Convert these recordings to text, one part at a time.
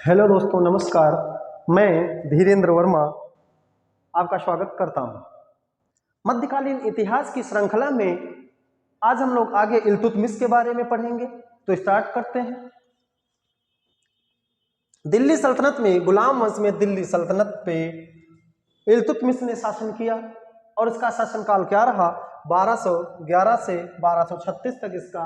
Hello दोस्तों, नमस्कार। मैं धीरेन्द्र वर्मा आपका स्वागत करता हूं। मध्यकालीन इतिहास की श्रृंखला में आज हम लोग आगे इल्तुतमिश के बारे में पढ़ेंगे। तो स्टार्ट करते हैं। दिल्ली सल्तनत में, गुलाम वंश में दिल्ली सल्तनत पे इल्तुतमिश ने शासन किया और इसका शासनकाल क्या रहा? 1211 से 1236 तक इसका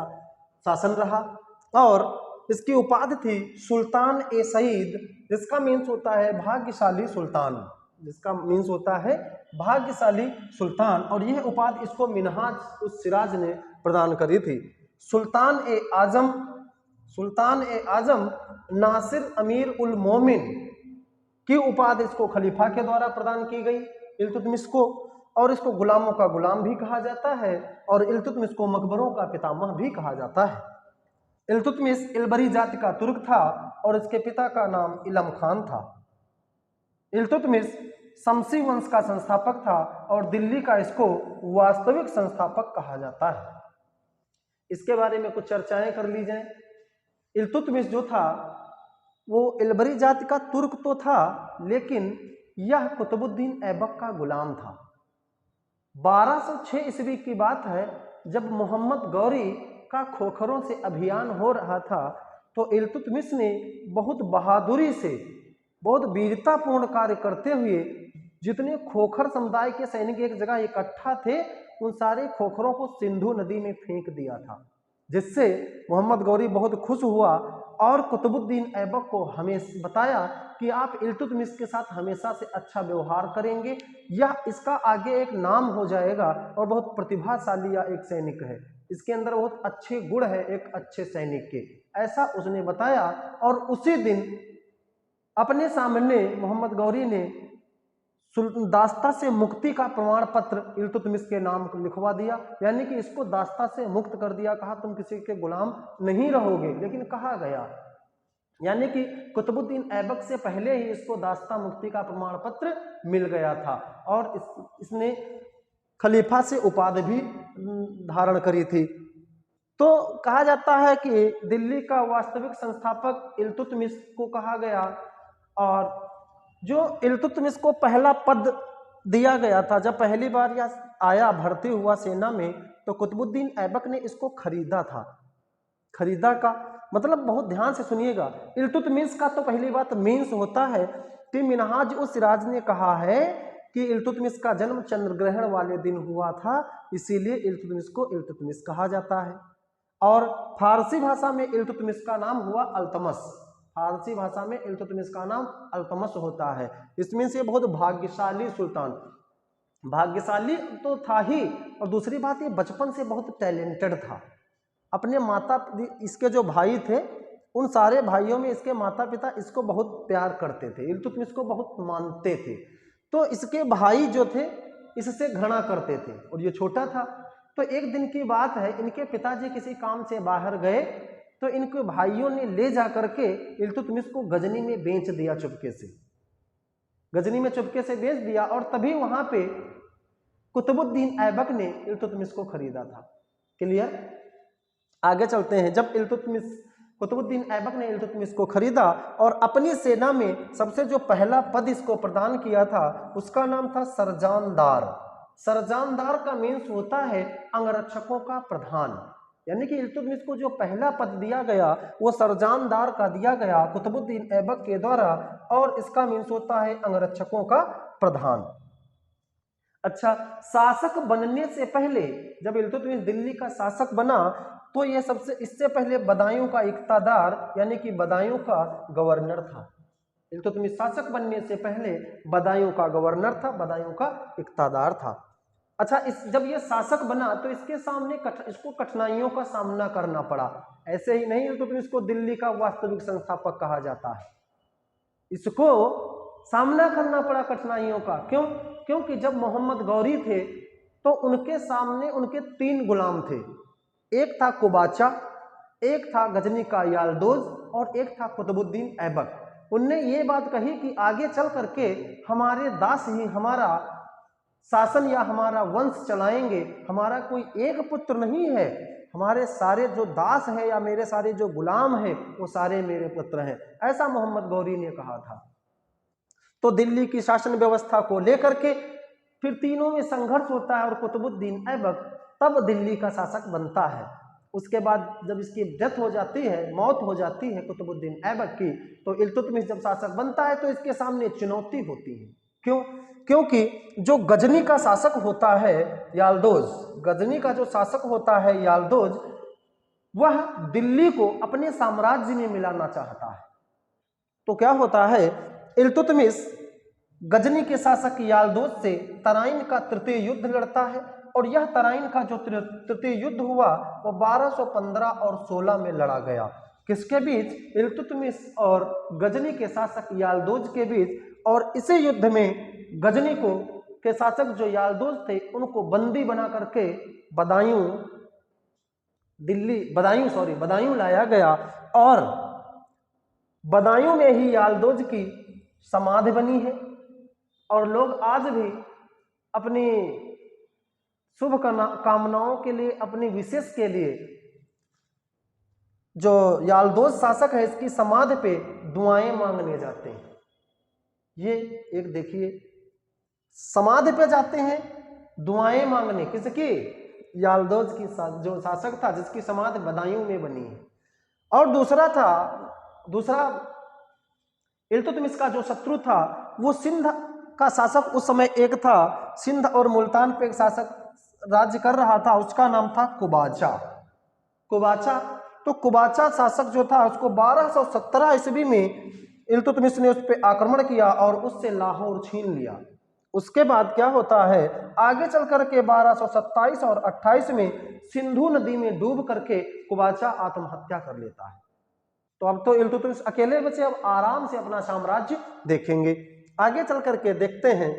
शासन रहा। और इसकी उपाधि थी सुल्तान ए सईद, जिसका मीन्स होता है भाग्यशाली सुल्तान, जिसका मीन्स होता है भाग्यशाली सुल्तान। और यह उपाधि इसको मिन्हाज उस सिराज ने प्रदान करी थी। सुल्तान ए आजम नासिर अमीर उल मोमिन की उपाधि इसको खलीफा के द्वारा प्रदान की गई इल्तुतमिश को। और इसको गुलामों का गुलाम भी कहा जाता है और इल्तुतमिश को मकबरों का पितामह भी कहा जाता है। इल्तुतमिश इलबरी जाति का तुर्क था और इसके पिता का नाम इलम खान था। इल्तुतमिश शमसी वंश का संस्थापक था और दिल्ली का इसको वास्तविक संस्थापक कहा जाता है। इसके बारे में कुछ चर्चाएं कर ली जाएं। इल्तुतमिश जो था वो इलबरी जाति का तुर्क तो था, लेकिन यह कुतुबुद्दीन ऐबक का गुलाम था। 1206 ईस्वी की बात है, जब मोहम्मद गौरी का खोखरों से अभियान हो रहा था, तो इल्तुतमिश ने बहुत बहादुरी से, बहुत वीरतापूर्ण कार्य करते हुए जितने खोखर समुदाय के सैनिक एक जगह इकट्ठा थे, उन सारे खोखरों को सिंधु नदी में फेंक दिया था, जिससे मोहम्मद गौरी बहुत खुश हुआ और कुतुबुद्दीन ऐबक को हमेशा बताया कि आप इल्तुतमिश के साथ हमेशा से अच्छा व्यवहार करेंगे, यह इसका आगे एक नाम हो जाएगा और बहुत प्रतिभाशाली या एक सैनिक है, इसके अंदर बहुत अच्छे गुण है एक अच्छे सैनिक के, ऐसा उसने बताया। और उसी दिन अपने सामने मोहम्मद गौरी ने दास्ता से मुक्ति का प्रमाण पत्र इल्तुतमिश के नाम को लिखवा दिया, यानी कि इसको दास्ता से मुक्त कर दिया। कहा तुम किसी के गुलाम नहीं रहोगे, लेकिन कहा गया, यानी कि कुतुबुद्दीन ऐबक से पहले ही इसको दास्ता मुक्ति का प्रमाण पत्र मिल गया था और इसने खलीफा से उपाधि भी धारण करी थी। तो कहा जाता है कि दिल्ली का वास्तविक संस्थापक इल्तुतमिश को कहा गया। और जो इल्तुतमिश को पहला पद दिया गया था, जब पहली बार यह आया भर्ती हुआ सेना में, तो कुतुबुद्दीन ऐबक ने इसको खरीदा था। खरीदा का मतलब बहुत ध्यान से सुनिएगा। इल्तुतमिश का तो पहली बात मीन्स होता है कि मिन्हाज उस सिराज ने कहा है कि इल्तुतमिश का जन्म चंद्र ग्रहण वाले दिन हुआ था, इसीलिए इल्तुतमिश को इल्तुतमिश कहा जाता है। और फारसी भाषा में इल्तुतमिश का नाम हुआ अल्तमस। फारसी भाषा में इल्तुतमिश का नाम अल्तमस होता है। इसमें से बहुत भाग्यशाली सुल्तान, भाग्यशाली तो था ही, और दूसरी बात ये बचपन से बहुत टैलेंटेड था। अपने माता, इसके जो भाई थे, उन सारे भाइयों में इसके माता पिता इसको बहुत प्यार करते थे, इल्तुतमिश को बहुत मानते थे। तो इसके भाई जो थे इससे घृणा करते थे और ये छोटा था। तो एक दिन की बात है, इनके पिताजी किसी काम से बाहर गए, तो इनके भाइयों ने ले जा करके इल्तुतमिश को गजनी में बेच दिया, चुपके से गजनी में चुपके से बेच दिया। और तभी वहां पे कुतुबुद्दीन ऐबक ने इल्तुतमिश को खरीदा था। क्लियर? आगे चलते हैं। जब कुतुबुद्दीन ऐबक ने इल्तुतमिश को खरीदा और अपनी सेना में सबसे जो पहला पद इसको प्रदान किया था, उसका नाम था सरजानदार। सरजानदार का मीन्स होता है अंगरक्षकों का प्रधान, यानी कि इल्तुतमिश को जो पहला पद दिया गया वो सरजानदार का दिया गया कुतुबुद्दीन ऐबक के द्वारा, और इसका मीन्स होता है अंगरक्षकों का प्रधान। अच्छा, शासक बनने से पहले जब इल्तुतमिश दिल्ली का शासक बना, तो यह इससे पहले बदायूं का इक्तादार, यानी कि बदायूं का गवर्नर था। इल्तुतमिश शासक बनने से पहले बदायूं का गवर्नर था, बदायूं का इक्तादार था। अच्छा, जब ये शासक बना तो इसके सामने इसको कठिनाइयों का सामना करना पड़ा। ऐसे ही नहीं इल्तुतमिश को दिल्ली का वास्तविक संस्थापक कहा जाता है, इसको सामना करना पड़ा कठिनाइयों का। क्यों? क्योंकि जब मोहम्मद गौरी थे तो उनके सामने उनके 3 गुलाम थे। एक था कुबाचा, एक था गजनी का यालदोज और एक था कुतुबुद्दीन ऐबक। उनने ये बात कही कि आगे चल करके हमारे दास ही हमारा शासन या हमारा वंश चलाएंगे, हमारा कोई एक पुत्र नहीं है, हमारे सारे जो दास हैं या मेरे सारे जो गुलाम हैं वो सारे मेरे पुत्र हैं, ऐसा मोहम्मद गौरी ने कहा था। तो दिल्ली की शासन व्यवस्था को लेकर के फिर तीनों में संघर्ष होता है और कुतुबुद्दीन ऐबक तब दिल्ली का शासक बनता है। उसके बाद जब इसकी डेथ हो जाती है, मौत हो जाती है कुतुबुद्दीन ऐबक की, तो इल्तुतमिश जब शासक बनता है तो इसके सामने चुनौती होती है। क्यों? क्योंकि जो गजनी का शासक होता है याल्दोज, गजनी का जो शासक होता है याल्दोज, वह दिल्ली को अपने साम्राज्य में मिलाना चाहता है। तो क्या होता है, इल्तुतमिश गजनी के शासक याल्दोज से तराइन का तृतीय युद्ध लड़ता है और यह तराइन का जो तृतीय युद्ध हुआ वो 1215 और 16 में लड़ा गया। किसके बीच? इल्तुतमिश और गजनी के शासक याल्दोज के बीच। और इसी युद्ध में गजनी को के शासक जो याल्दोज थे उनको बंदी बना करके बदायूं लाया गया और बदायूं में ही याल्दोज की समाधि बनी है। और लोग आज भी अपनी शुभ कामनाओं के लिए, अपनी विशेष के लिए जो याल्दोज शासक है इसकी समाधि पे दुआएं मांगने जाते हैं। ये एक देखिए, समाधि पे जाते हैं दुआएं मांगने, किसकी? याल्दोज की जो शासक था जिसकी समाधि बदायूं में बनी है। और दूसरा इल्तुतमिश का जो शत्रु था वो सिंध का शासक उस समय एक था, सिंध और मुल्तान पे एक शासक राज्य कर रहा था, उसका नाम था कुबाचा। तो कुबाचा शासक जो था उसको 1217 ईस्वी में इल्तुतमिश ने उस पर आक्रमण किया और उससे लाहौर छीन लिया। उसके बाद क्या होता है, आगे चल करके 1227 और 28 में सिंधु नदी में डूब करके कुबाचा आत्महत्या कर लेता है। तो अब तो इल्तुतमिश अकेले बचे, अब आराम से अपना साम्राज्य देखेंगे। आगे चल करके देखते हैं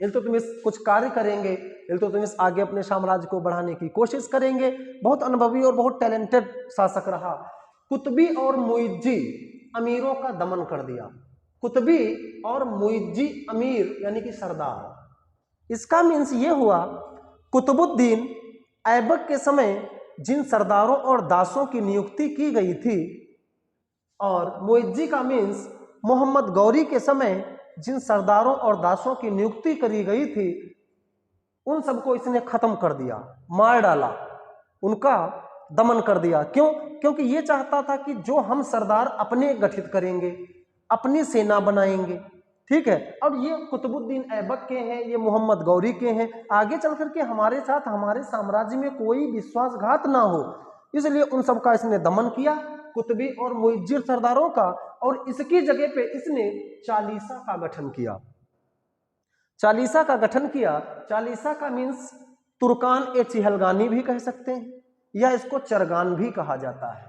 इल्तुतमिश कुछ कार्य करेंगे, इल्तुतमिश आगे अपने साम्राज्य को बढ़ाने की कोशिश करेंगे। बहुत अनुभवी और बहुत टैलेंटेड शासक रहा। कुतुबी और मुइज्जी अमीरों का दमन कर दिया। कुतुबी और मुइज्जी अमीर यानी कि सरदार, इसका मीन्स ये हुआ कुतुबुद्दीन ऐबक के समय जिन सरदारों और दासों की नियुक्ति की गई थी, और मुइज्जी का मीन्स मोहम्मद गौरी के समय जिन सरदारों और दासों की नियुक्ति करी गई थी उन सबको इसने खत्म कर दिया, मार डाला, उनका दमन कर दिया। क्यों? क्योंकि ये चाहता था कि जो हम सरदार अपने गठित करेंगे, अपनी सेना बनाएंगे, ठीक है। अब ये कुतुबुद्दीन ऐबक के हैं, ये मोहम्मद गौरी के हैं, आगे चल करके हमारे साथ हमारे साम्राज्य में कोई विश्वासघात ना हो, इसलिए उन सबका इसने दमन किया, कुतुबी और मुइज्जी सरदारों का। और इसकी जगह पे इसने चालीसा का गठन किया। चालीसा का गठन किया, चालीसा का मीन्स तुर्कान ए चिहलगानी भी कह सकते हैं या इसको चरगान भी कहा जाता है।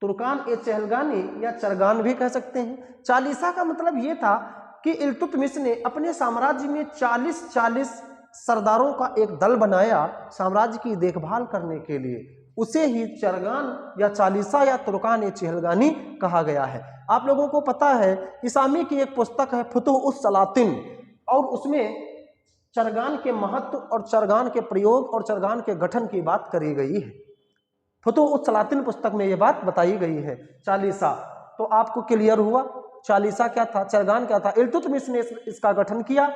तुर्कान ए चहलगानी या चरगान भी कह सकते हैं। चालीसा का मतलब ये था कि इल्तुतमिश ने अपने साम्राज्य में 40 सरदारों का एक दल बनाया साम्राज्य की देखभाल करने के लिए, उसे ही चरगान या चालीसा या तुर्कान ए चहलगानी कहा गया है। आप लोगों को पता है इसामी की एक पुस्तक है फुतुह उस सलातिन, और उसमें चरगान के महत्व और चरगान के प्रयोग और चरगान के गठन की बात करी गई है। फुतुह उस सलातिन पुस्तक में ये बात बताई गई है। चालीसा तो आपको क्लियर हुआ, चालीसा क्या था, चरगान क्या था। इल्तुतमिश ने इसका गठन किया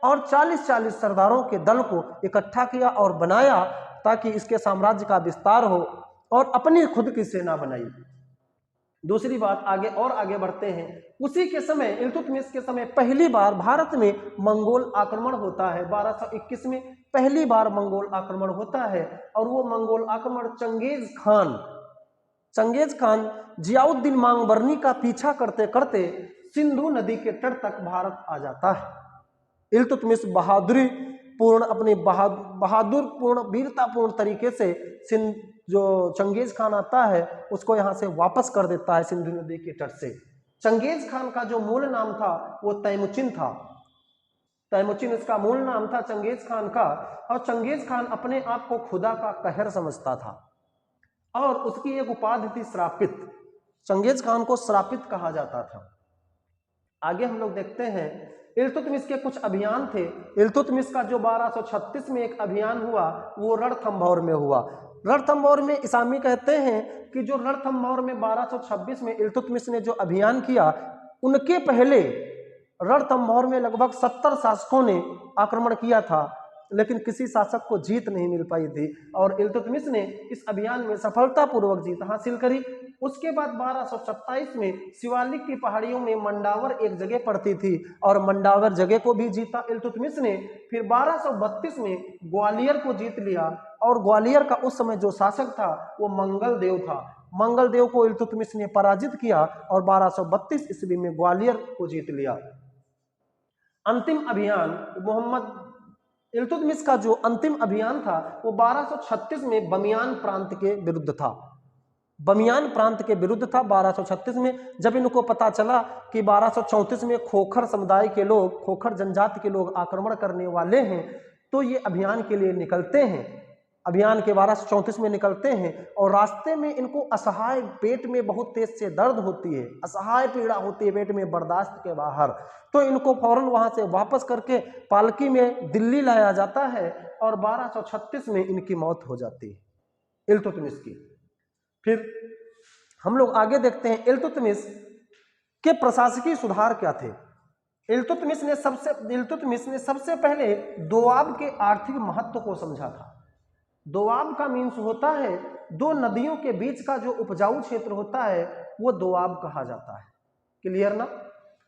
और 40 सरदारों के दल को इकट्ठा किया और बनाया ताकि इसके साम्राज्य का विस्तार हो और अपनी खुद की सेना बनाई। दूसरी बात, आगे बढ़ते हैं। उसी के समय इल्तुतमिश के समय पहली बार भारत में मंगोल आक्रमण होता है। 1221 में पहली बार मंगोल आक्रमण होता है और वो मंगोल आक्रमण चंगेज खान जियाउद्दीन मांगबरनी का पीछा करते करते सिंधु नदी के तट तक भारत आ जाता है। इल्तुतमिश बहादुरपूर्ण वीरतापूर्ण तरीके से जो चंगेज खान आता है उसको यहाँ से वापस कर देता है सिंधु नदी के तट से। चंगेज खान का जो मूल नाम था वो तैमुचिन था। तैमुचिन इसका मूल नाम था चंगेज खान का, और चंगेज खान अपने आप को खुदा का कहर समझता था और उसकी एक उपाधि थी श्रापित। चंगेज खान को श्रापित कहा जाता था। आगे हम लोग देखते हैं इल्तुतमिश के कुछ अभियान थे। इल्तुतमिश का जो 1236 में एक अभियान हुआ वो रणथंभौर में हुआ। रणथंभौर में इसामी कहते हैं कि जो रणथंभौर में 1226 में इल्तुतमिश ने जो अभियान किया, उनके पहले रणथंभौर में लगभग 70 शासकों ने आक्रमण किया था, लेकिन किसी शासक को जीत नहीं मिल पाई थी और इल्तुतमिश ने इस अभियान में सफलतापूर्वक जीत हासिल करी। उसके बाद 1227 में शिवालिक की पहाड़ियों में मंडावर एक जगह पड़ती थी और मंडावर जगह को भी जीता इल्तुतमिश ने। फिर 1232 में ग्वालियर को जीत लिया और ग्वालियर का उस समय जो शासक था वो मंगल देव था। मंगल देव को इल्तुतमिश ने पराजित किया और 1232 ईस्वी में ग्वालियर को जीत लिया। अंतिम अभियान मोहम्मद इल्तुतमिश का जो अंतिम अभियान था वो 1236 में बमियान प्रांत के विरुद्ध था। बमियान प्रांत के विरुद्ध था 1236 में। जब इनको पता चला कि 1234 में खोखर समुदाय के लोग, खोखर जनजाति के लोग आक्रमण करने वाले हैं, तो ये अभियान के लिए निकलते हैं। अभियान के 1234 में निकलते हैं और रास्ते में इनको असहाय, पेट में बहुत तेज से दर्द होती है, असहाय पीड़ा होती है पेट में, बर्दाश्त के बाहर। तो इनको फौरन वहां से वापस करके पालकी में दिल्ली लाया जाता है और 1236 में इनकी मौत हो जाती है इल्तुतमिश की। फिर हम लोग आगे देखते हैं इल्तुतमिश के प्रशासकीय सुधार क्या थे। इल्तुतमिश ने सबसे पहले दोआब के आर्थिक महत्व को समझा था। दोआब का मीन्स होता है दो नदियों के बीच का जो उपजाऊ क्षेत्र होता है वो दोआब कहा जाता है। क्लियर ना?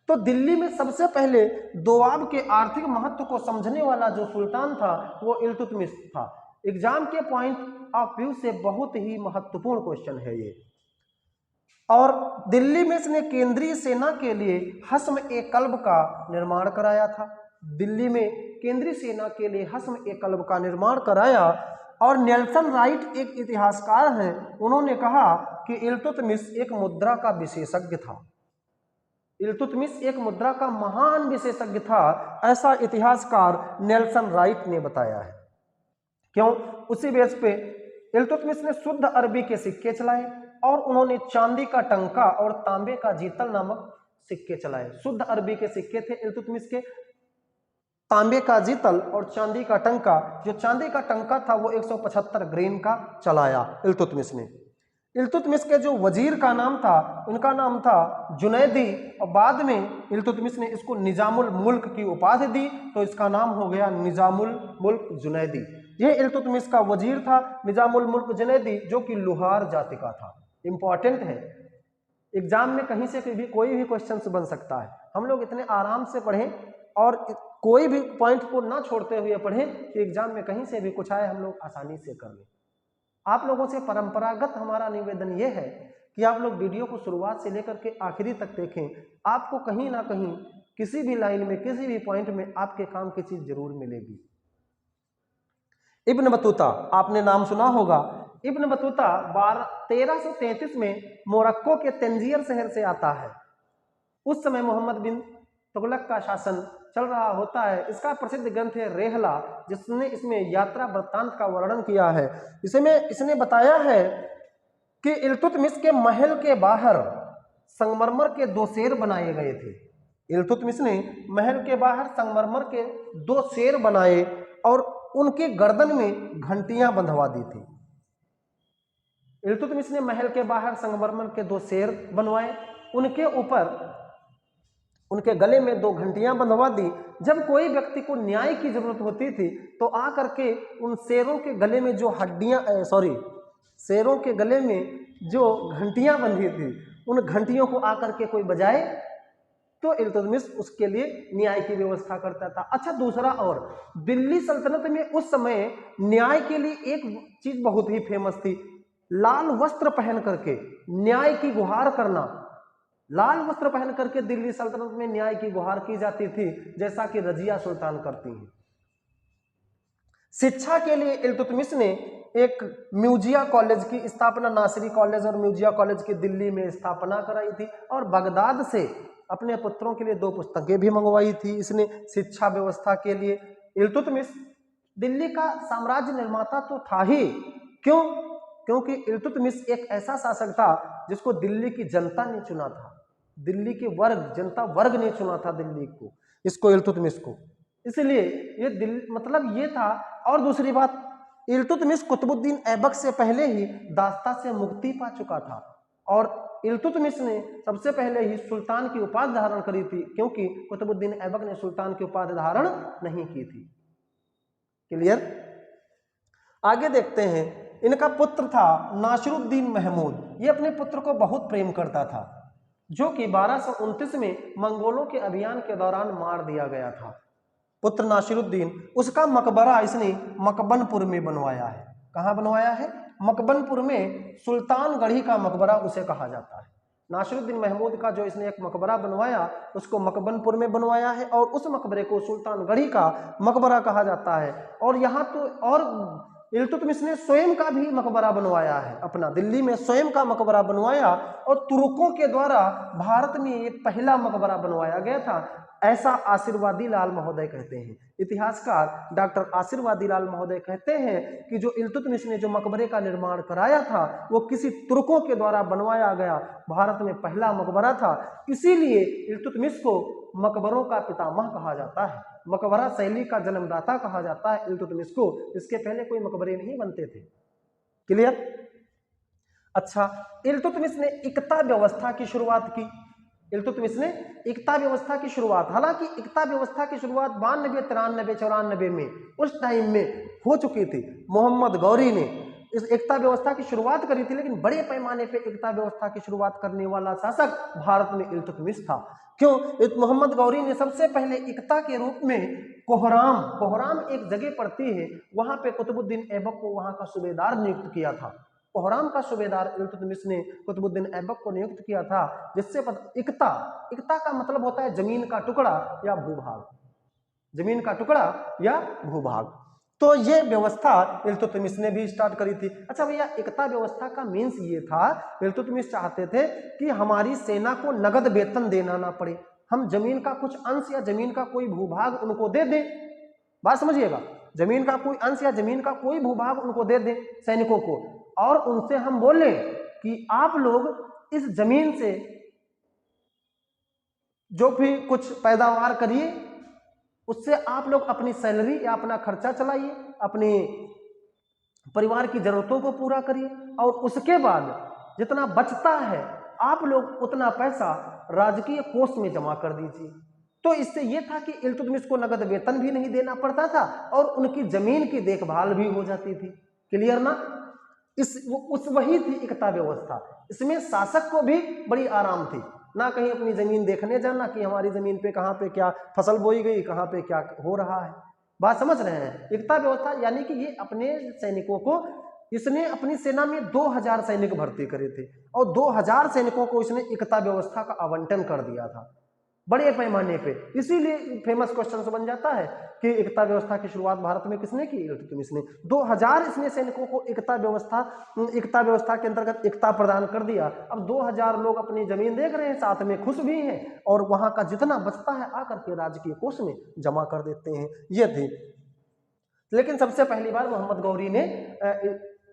तो दिल्ली में सबसे पहले दोआब के आर्थिक महत्व को समझने वाला जो सुल्तान था वो इल्तुतमिश था। एग्जाम के पॉइंट ऑफ व्यू से बहुत ही महत्वपूर्ण क्वेश्चन है ये। और दिल्ली में इसने केंद्रीय सेना के लिए हस्म-ए-कल्ब का निर्माण कराया था। दिल्ली में केंद्रीय सेना के लिए हस्म-ए-कल्ब का निर्माण कराया। और नेल्सन राइट एक इतिहासकार हैं, उन्होंने कहा कि इल्तुतमिश एक मुद्रा का विशेषज्ञ था। इल्तुतमिश एक मुद्रा का महान विशेषज्ञ था, ऐसा इतिहासकार नेल्सन राइट ने बताया है। क्यों? उसी बेस पे इल्तुतमिश ने शुद्ध अरबी के सिक्के चलाए और उन्होंने चांदी का टंका और तांबे का जीतल नामक सिक्के चलाए। शुद्ध अरबी के सिक्के थे इल्तुतमिश के, तांबे का जीतल और चांदी का टंका। जो चांदी का टंका था वो 175 ग्रेन का चलाया इल्तुतमिश ने। इल्तुतमिश के जो वजीर का नाम था, उनका नाम था जुनैदी, और बाद में इल्तुतमिश ने इसको निजामुल मुल्क की उपाधि दी, तो इसका नाम हो गया निजामुल मुल्क जुनैदी। ये इल्तुतमिश का वजीर था निजामुल मुल्क जुनैदी, जो कि लुहार जाति का था। इंपॉर्टेंट है, एग्जाम में कहीं से भी कोई भी क्वेश्चन बन सकता है। हम लोग इतने आराम से पढ़ें और कोई भी पॉइंट को ना छोड़ते हुए पढ़ें कि एग्जाम में कहीं से भी कुछ आए हम लोग आसानी से कर लें। आप लोगों से परंपरागत हमारा निवेदन ये है कि आप लोग वीडियो को शुरुआत से लेकर के आखिरी तक देखें। आपको कहीं ना कहीं किसी भी लाइन में, किसी भी पॉइंट में आपके काम की चीज जरूर मिलेगी। इब्न बतूता, आपने नाम सुना होगा। इब्न बतूता 1333 में मोरक्को के तंजीर शहर से आता है। उस समय मोहम्मद बिन तुगलक का शासन चल रहा होता है। इसका प्रसिद्ध ग्रंथ है रेहला, जिसने इसमें यात्रा वृत्तांत का वर्णन किया है। इसने बताया है कि इल्तुतमिश के महल के बाहर संगमरमर के 2 शेर बनाए गए थे। इल्तुतमिश ने महल के बाहर संगमरमर के 2 शेर बनाए और उनके गर्दन में घंटियां बंधवा दी थी। इल्तुतमिश ने महल के बाहर संगमरमर के 2 शेर बनवाए, उनके ऊपर उनके गले में 2 घंटियां बंधवा दी। जब कोई व्यक्ति को न्याय की जरूरत होती थी तो आ करके उन शेरों के गले में जो शेरों के गले में जो घंटियां बंधी थी, उन घंटियों को आकर के कोई बजाए तो इल्तुतमिश उसके लिए न्याय की व्यवस्था करता था। अच्छा, दूसरा और, दिल्ली सल्तनत में उस समय न्याय के लिए एक चीज बहुत ही फेमस थी, लाल वस्त्र पहन करके न्याय की गुहार करना। लाल वस्त्र पहन करके दिल्ली सल्तनत में न्याय की गुहार की जाती थी, जैसा कि रजिया सुल्तान करती हैं। शिक्षा के लिए इल्तुतमिश ने एक म्यूजिया कॉलेज की स्थापना, नासिरी कॉलेज और म्यूजिया कॉलेज की दिल्ली में स्थापना कराई थी और बगदाद से अपने पुत्रों के लिए 2 पुस्तकें भी मंगवाई थी इसने शिक्षा व्यवस्था के लिए। इल्तुतमिश दिल्ली का साम्राज्य निर्माता तो था ही, क्यों? क्योंकि इल्तुतमिश एक ऐसा शासक था जिसको दिल्ली की जनता ने चुना था, दिल्ली के जनता वर्ग ने चुना था दिल्ली को। इसको इल्तुतमिश को। इसलिए ये मतलब ये था। और दूसरी बात, इल्तुतमिश कुतुबुद्दीन ऐबक से पहले ही दास्ता से मुक्ति पा चुका था और इल्तुतमिश ने सबसे पहले ही सुल्तान की उपाधि धारण करी थी, क्योंकि कुतुबुद्दीन ऐबक ने सुल्तान की उपाधि धारण नहीं की थी। क्लियर? आगे देखते हैं, इनका पुत्र था नासिरुद्दीन महमूद। ये अपने पुत्र को बहुत प्रेम करता था, जो कि 1229 में मंगोलों के अभियान के दौरान मार दिया गया था। पुत्र नासिरुद्दीन, उसका मकबरा इसने मकबनपुर में बनवाया है। कहाँ बनवाया है? मकबनपुर में। सुल्तानगढ़ी का मकबरा उसे कहा जाता है। नासिरुद्दीन महमूद का जो इसने एक मकबरा बनवाया, उसको मकबनपुर में बनवाया है और उस मकबरे को सुल्तानगढ़ी का मकबरा कहा जाता है। और यहाँ तो और इल्तुतमिश ने स्वयं का भी मकबरा बनवाया है अपना, दिल्ली में स्वयं का मकबरा बनवाया और तुर्कों के द्वारा भारत में ये पहला मकबरा बनवाया गया था, ऐसा आशीर्वादी लाल महोदय कहते हैं। इतिहासकार डॉक्टर आशीर्वादी लाल महोदय कहते हैं कि जो इल्तुतमिश ने जो मकबरे का निर्माण कराया था वो किसी तुर्कों के द्वारा बनवाया गया भारत में पहला मकबरा था। इसीलिए इल्तुतमिश को मकबरों का पितामह कहा जाता है, मकबरा शैली का जन्मदाता कहा जाता है इल्तुतमिश को। इसके पहले कोई मकबरे नहीं बनते थे। क्लियर? अच्छा, इल्तुतमिश ने इक्ता व्यवस्था की शुरुआत की। इल्तुतमिश ने इक्ता व्यवस्था की शुरुआत, हालांकि इक्ता व्यवस्था की शुरुआत 92, 93, 94 में उस टाइम में हो चुकी थी। मोहम्मद गौरी ने इस एकता व्यवस्था की शुरुआत करी थी, लेकिन बड़े पैमाने पे एकता व्यवस्था की शुरुआत करने वाला शासक भारत में इल्तुतमिश था। क्यों? मोहम्मद गौरी ने सबसे पहले एकता के रूप में कोहराम एक जगह पड़ती है, वहां पे कुतुबुद्दीन ऐबक को वहां का सूबेदार नियुक्त किया था। कोहराम का सूबेदार इल्तुतमिश ने कुतुबुद्दीन ऐबक को नियुक्त किया था, जिससे इक्ता का मतलब होता है जमीन का टुकड़ा या भूभाग, जमीन का टुकड़ा या भूभाग। तो ये व्यवस्था इल्तुतमिश ने भी स्टार्ट करी थी। अच्छा भैया, इक्ता व्यवस्था का मीन्स ये था, इल्तुतमिश चाहते थे कि हमारी सेना को नगद वेतन देना ना पड़े, हम जमीन का कुछ अंश या जमीन का कोई भूभाग उनको दे दें। बात समझिएगा, जमीन का कोई अंश या जमीन का कोई भूभाग उनको दे दें सैनिकों को, और उनसे हम बोले कि आप लोग इस जमीन से जो भी कुछ पैदावार करिए, उससे आप लोग अपनी सैलरी या अपना खर्चा चलाइए, अपने परिवार की जरूरतों को पूरा करिए, और उसके बाद जितना बचता है आप लोग उतना पैसा राजकीय कोष में जमा कर दीजिए। तो इससे यह था कि इल्तुतमिश को नगद वेतन भी नहीं देना पड़ता था और उनकी जमीन की देखभाल भी हो जाती थी। क्लियर ना? वही थी इक्ता व्यवस्था। इसमें शासक को भी बड़ी आराम थी, ना कहीं अपनी जमीन देखने जाना कि हमारी जमीन पे कहाँ पे क्या फसल बोई गई, कहाँ पे क्या हो रहा है। बात समझ रहे हैं? इक्ता व्यवस्था यानी कि ये अपने सैनिकों को, इसने अपनी सेना में 2000 सैनिक भर्ती करे थे और 2000 सैनिकों को इसने इक्ता व्यवस्था का आवंटन कर दिया था बड़े पैमाने पे। इसीलिए फेमस क्वेश्चन बन जाता है कि इक्ता व्यवस्था की शुरुआत भारत में किसने की? इल्तुतमिश ने। 2000 इसने सैनिकों को इक्ता व्यवस्था के अंतर्गत इक्ता प्रदान कर दिया। अब 2000 लोग अपनी जमीन देख रहे हैं, साथ में खुश भी हैं, और वहां का जितना बचता है आकर के राजकीय कोष में जमा कर देते हैं। ये थे। लेकिन सबसे पहली बार मोहम्मद गौरी ने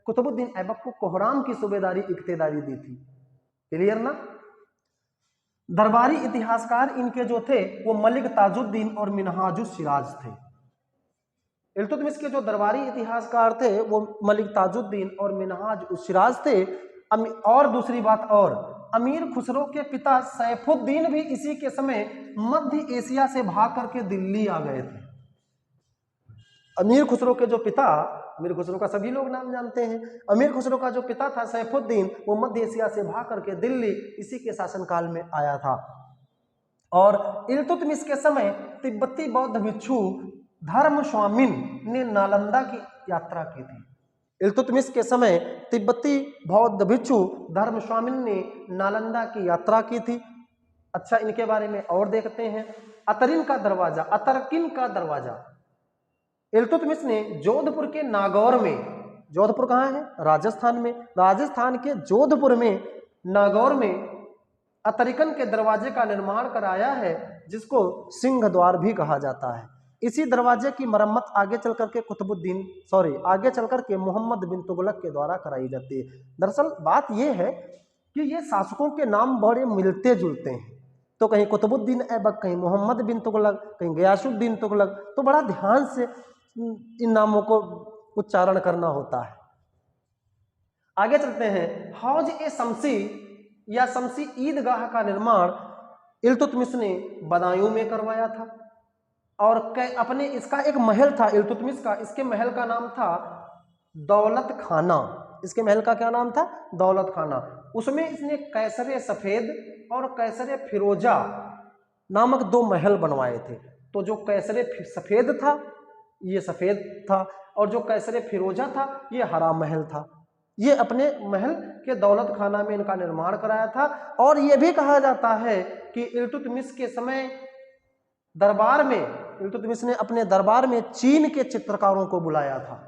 कुतुबुद्दीन ऐबक को कोहराम की सूबेदारी इख्तियारी दी थी। क्लियर ना? दरबारी इतिहासकार इनके जो थे वो मलिक ताजुद्दीन और मिनहाजुस सिराज थे। इल्तुतमिश के जो दरबारी इतिहासकार थे वो मलिक ताजुद्दीन और मिनहाज उस सिराज थे। और दूसरी बात, और अमीर खुसरो के पिता सैफुद्दीन भी इसी के समय मध्य एशिया से भाग करके दिल्ली आ गए थे। अमीर खुसरो के जो पिता, अमीर खुसरो का सभी लोग नाम जानते हैं, अमीर खुसरो का जो पिता था सैफुद्दीन, वो मध्य एशिया से भाग करके दिल्ली इसी के शासनकाल में आया था। और इल्तुतमिश के समय तिब्बती बौद्ध भिक्षु धर्मस्वामिन ने नालंदा की यात्रा की थी। इल्तुतमिश के समय तिब्बती बौद्ध भिक्षु धर्मस्वामिन ने नालंदा की यात्रा की थी। अच्छा, इनके बारे में और देखते हैं। अतरकिन का दरवाजा इल्तुतमिश ने जोधपुर के नागौर में, जोधपुर कहाँ है? राजस्थान में। राजस्थान के जोधपुर में नागौर में अतरकिन के दरवाजे का निर्माण कराया है, जिसको सिंह द्वार भी कहा जाता है। इसी दरवाजे की मरम्मत आगे चलकर के मोहम्मद बिन तुगलक के द्वारा कराई जाती है। दरअसल बात यह है कि ये शासकों के नाम बड़े मिलते जुलते हैं, तो कहीं कुतुबुद्दीन ऐबक, कहीं मोहम्मद बिन तुगलक, कहीं गयासुद्दीन तुगलक, तो बड़ा ध्यान से इन नामों को उच्चारण करना होता है। आगे चलते हैं। हौज ए शमसी या शमसी ईदगाह का निर्माण इल्तुतमिश ने बदायूं में करवाया था और अपने इसका एक महल था इल्तुतमिश का, इसके महल का नाम था दौलत खाना। इसके महल का क्या नाम था? दौलत खाना। उसमें इसने कैसरे सफेद और कैसरे फिरोजा नामक 2 महल बनवाए थे। तो जो कैसरे सफेद था ये सफेद था और जो कैसरे फिरोजा था ये हरा महल था। ये अपने महल के दौलत खाना में इनका निर्माण कराया था। और ये भी कहा जाता है कि इल्तुतमिश के समय दरबार में इल्तुतमिश ने अपने दरबार में चीन के चित्रकारों को बुलाया था,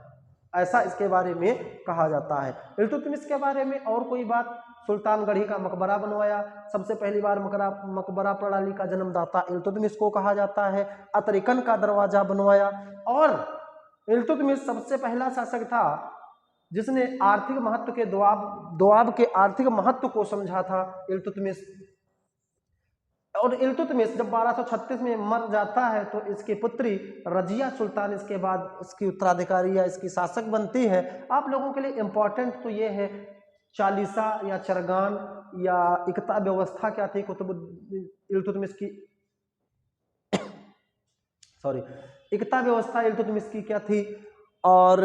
ऐसा इसके बारे में कहा जाता है। इल्तुतमिश के बारे में और कोई बात, सुल्तानगढ़ी का मकबरा बनवाया। सबसे पहली बार मकबरा प्रणाली का जन्मदाता इल्तुतमिश को कहा जाता है। अतरिकन का दरवाजा बनवाया और इल्तुतमिश सबसे पहला शासक था जिसने आर्थिक महत्व के दोआब के आर्थिक महत्व को समझा था इल्तुतमिश। और इल्तुतमिश जब 1236 में मर जाता है तो इसकी पुत्री रजिया सुल्तान इसके बाद इसकी उत्तराधिकारी या इसकी शासक बनती है। आप लोगों के लिए इम्पोर्टेंट तो ये है चालीसा या चरगान या इकता व्यवस्था क्या थी इल्तुतमिश की इकता व्यवस्था इल्तुतमिश की क्या थी, और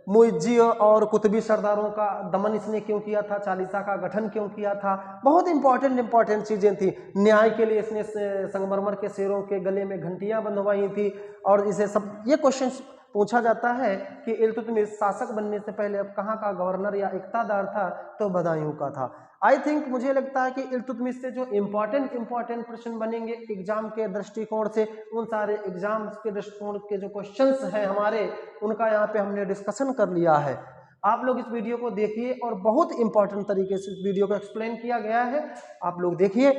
मुइज्जी और कुतुबी सरदारों का दमन इसने क्यों किया था, चालीसा का गठन क्यों किया था, बहुत इंपॉर्टेंट चीजें थी। न्याय के लिए इसने संगमरमर के शेरों के गले में घंटियां बंधवाई थी। और इसे सब ये क्वेश्चन पूछा जाता है कि इल्तुतमिश शासक बनने से पहले अब कहाँ का गवर्नर या इक्तादार था, तो बदायूं का था। आई थिंक मुझे लगता है कि इल्तुतमिश से जो इम्पोर्टेंट प्रश्न बनेंगे एग्जाम के दृष्टिकोण से, उन सारे एग्जाम के दृष्टिकोण के जो क्वेश्चंस हैं हमारे, उनका यहाँ पे हमने डिस्कशन कर लिया है। आप लोग इस वीडियो को देखिए और बहुत इंपॉर्टेंट तरीके से इस वीडियो को एक्सप्लेन किया गया है, आप लोग देखिए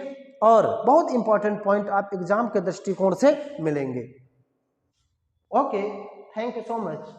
और बहुत इंपॉर्टेंट पॉइंट आप एग्जाम के दृष्टिकोण से मिलेंगे। Okay, thank you so much.